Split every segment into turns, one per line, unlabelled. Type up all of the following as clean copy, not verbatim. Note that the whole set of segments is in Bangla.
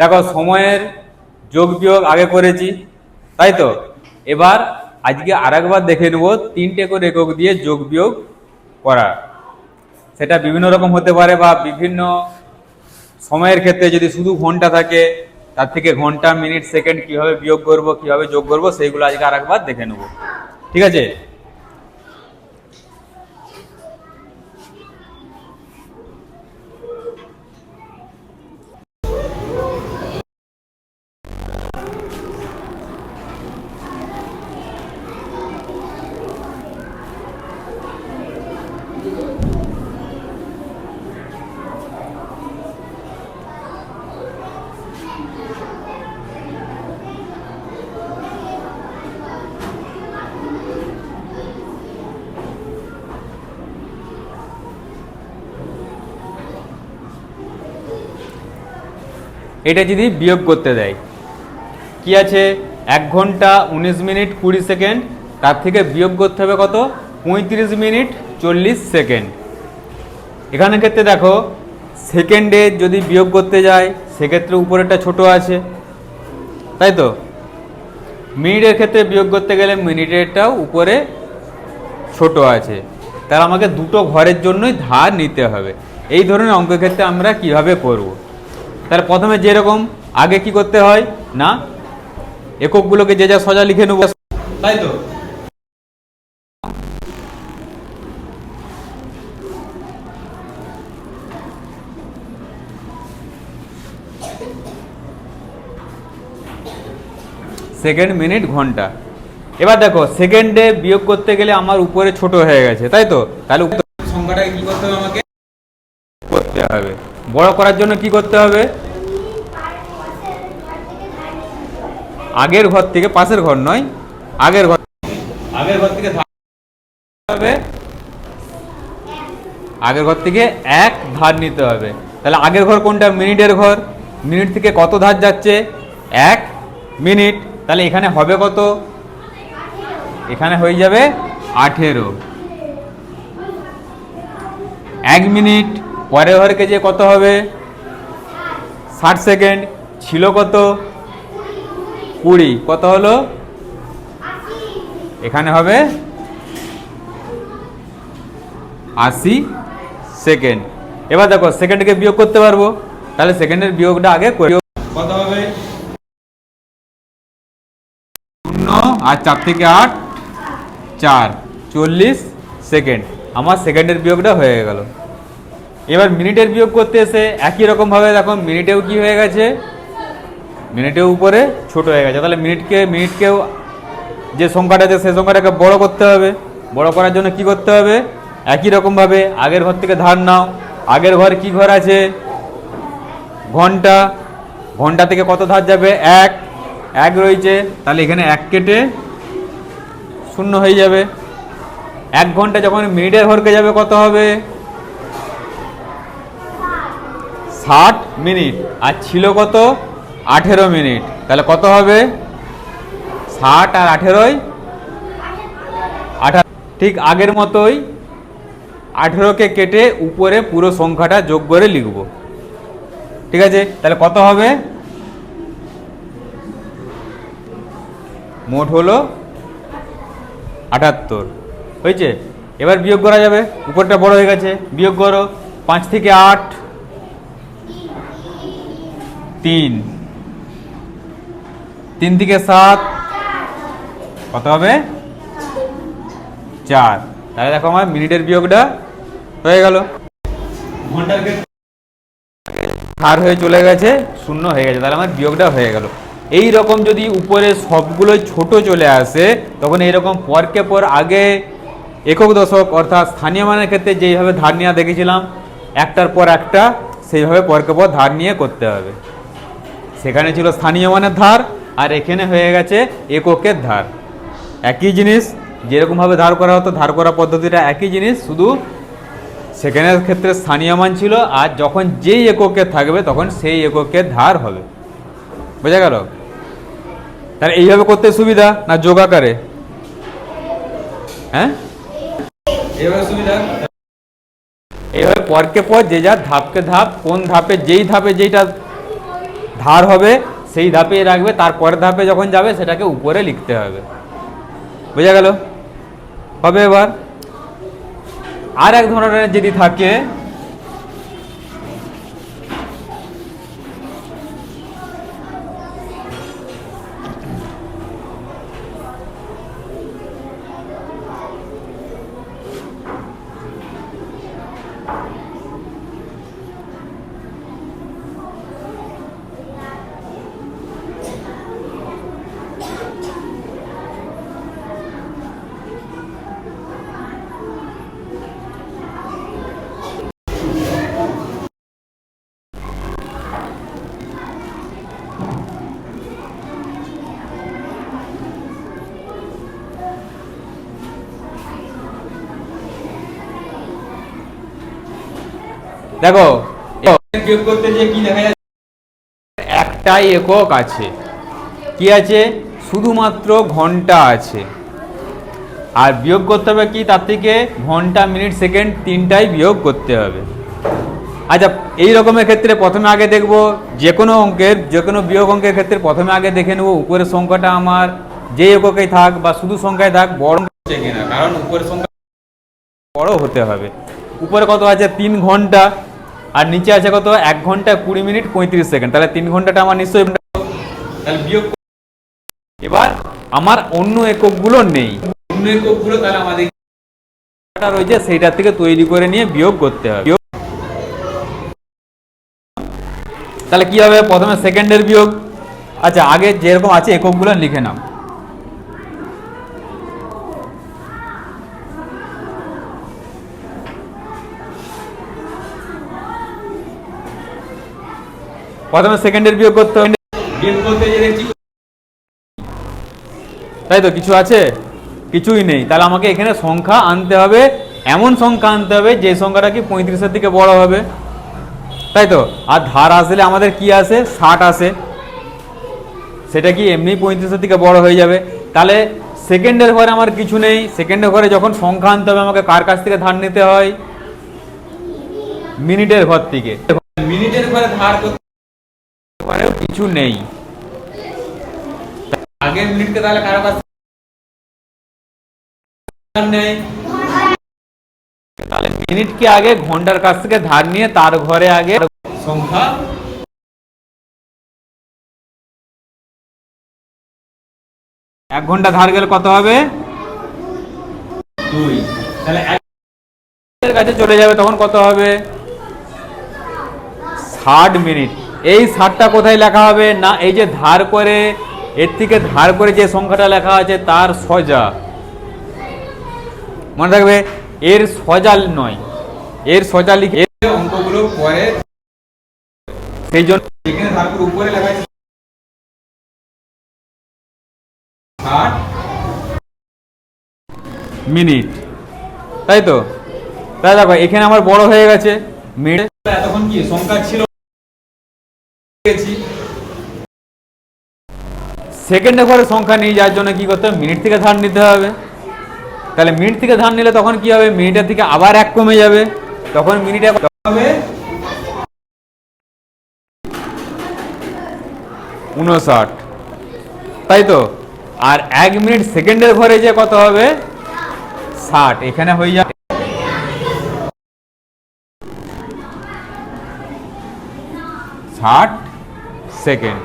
দেখো সময়ের যোগ বিয়োগ আগে করেছি, তাই তো। এবার আজকে আরেকবার দেখে নেব 3টে করে একক দিয়ে যোগ বিয়োগ করা। সেটা বিভিন্ন রকম হতে পারে, বা বিভিন্ন সময়ের ক্ষেত্রে যদি শুধু ঘন্টা থাকে তার থেকে ঘন্টা, মিনিট, সেকেন্ড কিভাবে বিয়োগ করব, কিভাবে যোগ করব, সেইগুলো আজকে আরেকবার দেখে নেব। ঠিক আছে? এটা যদি বিয়োগ করতে দেয়, কি আছে, 1 ঘন্টা 19 মিনিট 20 সেকেন্ড, তার থেকে বিয়োগ করতে হবে কত, 35 মিনিট 40 সেকেন্ড। এখানে ক্ষেত্রে দেখো সেকেন্ডে যদি বিয়োগ করতে যায় সেক্ষেত্রে উপরেরটা ছোট আছে, তাই তো। মিনিটের ক্ষেত্রে বিয়োগ করতে গেলে মিনিটেরটাও উপরে ছোট আছে, তাহলে আমাকে দুটো ঘরের জন্যই ধার নিতে হবে। এই ধরনের অঙ্কের ক্ষেত্রে আমরা কিভাবে করব, তাহলে প্রথমে যেরকম আগে কি করতে হয় না, এককগুলোকে যে যা সোজা লিখে নেব, তাই তো। সেকেন্ড, মিনিট, ঘন্টা। এবার দেখো সেকেন্ডে বিয়োগ করতে গেলে আমার উপরে ছোট হয়ে গেছে, তাই তো। তাহলে সংখ্যাটাকে কি করতে হবে, আমাকে করতে হবে বড় করার জন্য কি করতে হবে, আগের ঘর থেকে, পাশের ঘর নয়, আগের ঘর থেকে হবে, আগের ঘর থেকে 1 ধার নিতে হবে। তাহলে আগের ঘর কোনটা, মিনিটের ঘর। মিনিট থেকে কত ধার যাচ্ছে, 1 মিনিট। তাহলে এখানে হবে কত, এখানে হয়ে যাবে 18। 1 মিনিট পরের ঘরকে যে কত হবে, 60 সেকেন্ড। ছিল কত, 20, কত হলো, এখানে হবে 80 সেকেন্ড। এবার দেখো সেকেন্ডকে বিয়োগ করতে পারবো, তাহলে সেকেন্ডের বিয়োগটা আগে করি। কত হবে, 0 আর 4 থেকে 8, 4, 40 সেকেন্ড। আমার সেকেন্ডের বিয়োগটা হয়ে গেল। এবার মিনিটের বিয়োগ করতে এসে একই রকম ভাবে দেখো মিনিটেও কি হয়ে গেছে, মিনিটেও উপরে ছোট হয়ে গেছে। তাহলে মিনিটকেও যে সংখ্যাটা আছে সেই সংখ্যাটাকে বড় করতে হবে। বড় করার জন্য কি করতে হবে, একই রকম ভাবে আগের ঘর থেকে ধার নাও। আগের ঘর কি ঘর আছে, ঘন্টা। ঘন্টা থেকে কত ধার যাবে, 1 রয়েছে। তাহলে এখানে 1 কেটে 0 হয়ে যাবে। 1 ঘন্টা যখন মিনিটের ঘরকে যাবে কত হবে, 60 মিনিট। আর ছিল কত, 18 মিনিট। তাহলে কত হবে, 60 আর 18, 18। ঠিক আগের মতোই 18কে কেটে উপরে পুরো সংখ্যাটা যোগ করে লিখব। ঠিক আছে, তাহলে কত হবে, মোট হলো 78 হয়েছে। এবার বিয়োগ করা যাবে, উপরটা বড় হয়ে গেছে, বিয়োগ করো। 5 থেকে 8, 3, 3 থেকে 7, কত হবে, 4। তাহলে দেখো আমার মিনিটের বিয়োগটা হয়ে গেল। ঘন্টার হার হয়ে চলে গেছে, 0 হয়ে গেছে। তাহলে আমার বিয়োগটা হয়ে গেল। এই রকম যদি উপরে সবগুলো ছোট চলে আসে, তখন এইরকম পরকে পর আগে একক দশক অর্থাৎ স্থানীয় মানের ক্ষেত্রে যেইভাবে ধার নেওয়া দেখেছিলাম, একটার পর একটা, সেইভাবে পরকে পর ধার নিয়ে করতে হবে। সেখানে ছিল স্থানীয় মানের ধার, আর এখানে হয়ে গেছে এককের ধার। একই জিনিস, যেরকমভাবে ধার করা হতো, ধার করা পদ্ধতিটা একই জিনিস, শুধু সেখানের ক্ষেত্রে স্থানীয় মান ছিল, আর যখন যেই এককে থাকবে তখন সেই এককের ধার হবে। বোঝা গেল? তাহলে এইভাবে করতে সুবিধা না যোগ আকারে, হ্যাঁ এইভাবে সুবিধা। এইভাবে পরকে পর যে যা ধাপকে ধাপ, কোন ধাপে যেই ধাপে যেইটা ধার হবে সেই ধাপেই রাখবে, তারপরের ধাপে যখন যাবে সেটাকে উপরে লিখতে হবে। বোঝা গেল? হবে। এবার আর এক ধরনের যদি থাকে, দেখো বিয়োগ করতে যে কি দেখা যাচ্ছে, একটাই একক আছে। কি আছে? শুধুমাত্র ঘন্টা আছে। আর বিয়োগ করতে হবে কি, তার থেকে ঘন্টা, মিনিট, সেকেন্ড তিনটাই বিয়োগ করতে হবে। আচ্ছা, এই রকমের ক্ষেত্রে প্রথমে আগে দেখব, যে কোনো বিয়োগ অঙ্কের ক্ষেত্রে প্রথমে আগে দেখে নেব উপরের সংখ্যাটা আমার যে এককেই থাক বা শুধু সংখ্যায় থাক বড় হচ্ছে কিনা, কারণ উপরের সংখ্যা বড় হতে হবে। উপরে কত আছে? 3 ঘন্টা, আর নিচে আছে কত? 1 ঘন্টা 20 মিনিট 35 সেকেন্ড। তাহলে 3 ঘন্টাটা আমার নিশ্চয়ই, তাহলে বিয়োগ। এবার আমার অন্য এককগুলো নেই, অন্য এককগুলো তাহলে আমাদের রয়েছে সেইটার থেকে তৈরি করে নিয়ে বিয়োগ করতে হবে। তাহলে কি হবে? প্রথমে সেকেন্ডের বিয়োগ। আচ্ছা, আগে যেরকম আছে এককগুলো লিখে নাও। প্রথমে সেকেন্ডের বিয়োগ করতে হবে। বিয়োগ করতে যে দেখছি, তাই তো কিছু আছে? কিছুই নেই। তাহলে আমাকে এখানে সংখ্যা আনতে হবে, এমন সংখ্যা আনতে হবে যে সংখ্যাটা কি 35-এর থেকে বড় হবে, তাই তো। আর ধার আসলে আমাদের কি আসে? 60 আসে, সেটা কি এমনি 35-এর থেকে বড় হয়ে যাবে। তাহলে সেকেন্ডের ঘরে আমার কিছু নেই। সেকেন্ডের ঘরে যখন সংখ্যা আনতে হবে আমাকে কার কাছ থেকে ধার নিতে হয়? মিনিটের ঘর থেকে। মিনিটের ঘরে ধার করতে কিছু নেই, আগের মিনিটকে তাহলে কারো কাছ নেই, তাহলে মিনিটকে আগে ঘন্টার কাছ থেকে ধার নিয়ে তার ঘরে আগে সংখ্যা। 1 ঘন্টা ধার গেলে কত হবে? 2। তাহলে 1 কাছে চলে যাবে, তখন কত হবে? 60 মিনিট। এই 60টা কোথায় লেখা হবে? না, এই যে ধার করে, এর থেকে ধার করে যে সংখ্যাটা লেখা আছে তার সোজা। মনে রাখবে, এর সোজা নয়, এর সোজা লিখে অঙ্কগুলো পরে, সেই জন্য এখানে ধার করে উপরে লেখা আছে 60 মিনিট, তাই তো। তাই দেখো এখানে আমার বড় হয়ে গেছে মিনিট। এতক্ষণ কি সংখ্যা ছিল, সেকেন্ডে ঘরে সংখ্যা নেই, যার জন্য কি করতে হবে? মিনিট থেকে ধার নিতে হবে। তাহলে মিনিট থেকে ধার নিলে তখন কি হবে? মিনিটের থেকে আবার 1 কমে যাবে, তখন মিনিটে হবে 59, তাই তো। আর 1 মিনিট সেকেন্ডের ঘরে যে কত হবে? 60। এখানে হয়ে যাবে 60 সেকেন্ড।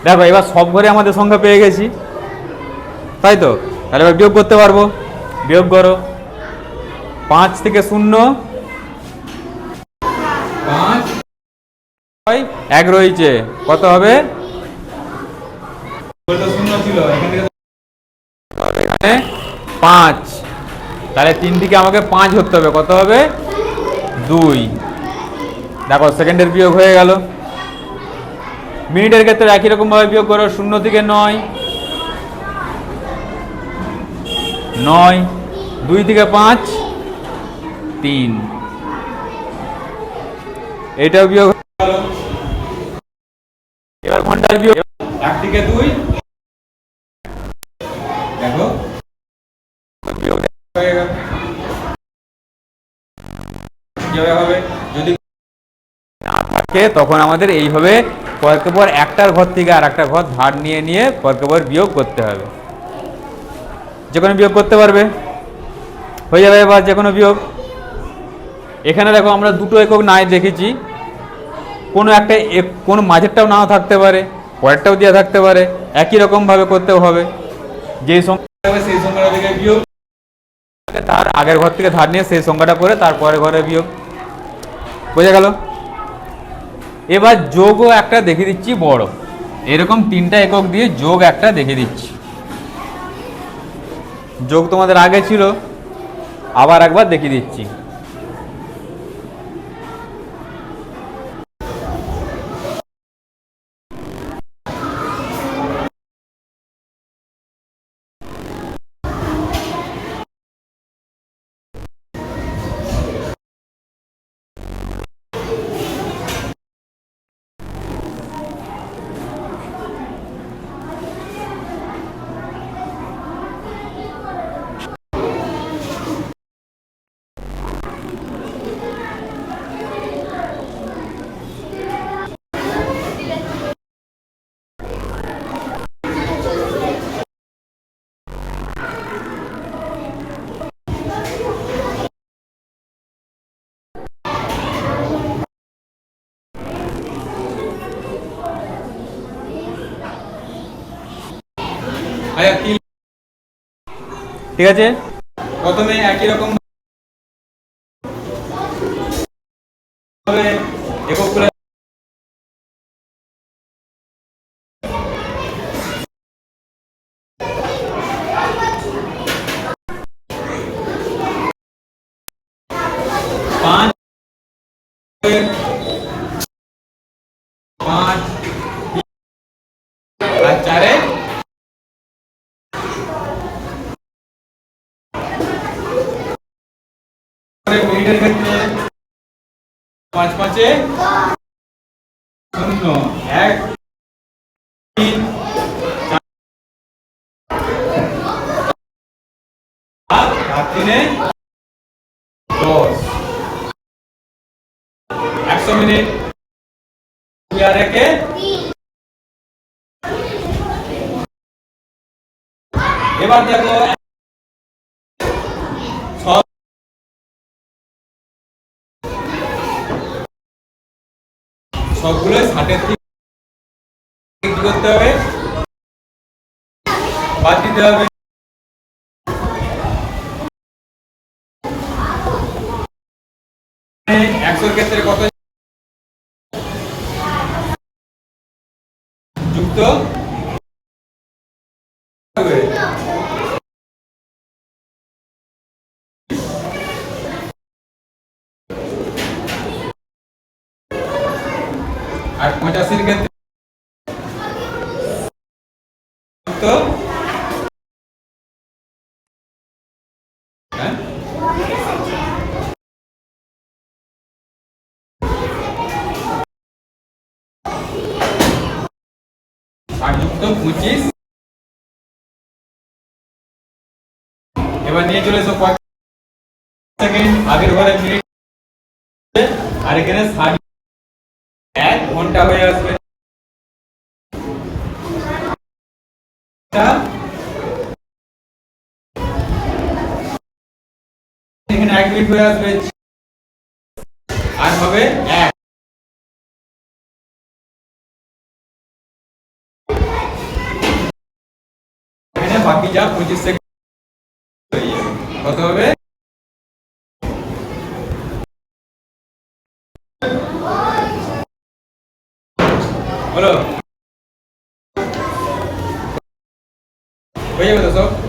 দেখো এবার সব ঘরে আমাদের সংখ্যা পেয়ে গেছি, তাই তো। তাহলে এবার বিয়োগ করতে পারবো। বিয়োগ করো, 5 থেকে 0, 5, 1 রয়েছে, কত হবে? 0 ছিল, এখানে 5। তাহলে 3 থেকে আমাকে 5 ধরতে হবে, কত হবে? 2। দেখো সেকেন্ডের বিয়োগ হয়ে গেল। মিনিটের ক্ষেত্রে একই রকম ভাবে বিয়োগ করো, 0 থেকে 9, 9, 2 থেকে 5, 3। এটাও বিয়োগ হয়ে গেল। এবার ঘন্টার বিয়োগ, 1 থেকে 2, দেখো বিয়োগ হয়ে গেল। কিভাবে হবে? যদি না থাকে তখন আমাদের এইভাবে পরকে পর একটার ঘর থেকে আর একটা ঘর ধার নিয়ে নিয়ে পরকে পর বিয়োগ করতে হবে। যে কোনো বিয়োগ করতে পারবে, হয়ে যাবে এবার যে কোনো বিয়োগ। এখানে দেখো আমরা দুটো একক নাই দেখেছি, কোনো একটা কোনো মাঝেরটাও নাও থাকতে পারে, পরেরটাও দেওয়া থাকতে পারে, একই রকমভাবে করতেও হবে। যেই সংখ্যা হবে সেই সংখ্যাটা থেকে বিয়োগ, তার আগের ঘর থেকে ধার নিয়ে সেই সংখ্যাটা করে তারপরে ঘরে বিয়োগ। বোঝা গেল? এবার যোগও একটা দেখে দিচ্ছি বড়, এরকম তিনটা একক দিয়ে যোগ একটা দেখে দিচ্ছি। যোগ তোমাদের আগে ছিল, আবার একবার দেখিয়ে দিচ্ছি। ঠিক আছে, প্রথমে একই রকম এককগুলো পাঁচ পাঁচ আর চারে মিনিটের ক্ষেত্রে পাঁচ পাঁচে শূন্য, এক তিন আর তিনে 10, 100 মিনিট। দুই আর একে এবার দেখো সব সবগুলো 60-এর থেকে কি করতে হবে, বাদ দিতে হবে। 100-এর ক্ষেত্রে কত যুক্ত হবে? আর 85-এর ক্ষেত্রে যুক্ত, হ্যাঁ, আর যুক্ত 25। এবার নিয়ে চলে এসো সেকেন্ড, আগের ঘরে মিনিট আর এখানে 60, 1 ঘন্টা হয়ে আসবে। এখানে 1 মিনিট হয়ে আসবে আর হবে 1। এখানে বাকি যা 25 সেকেন্ড হয়ে যাবে, কত হবে? বলো, হয়ে যাবে তো সব?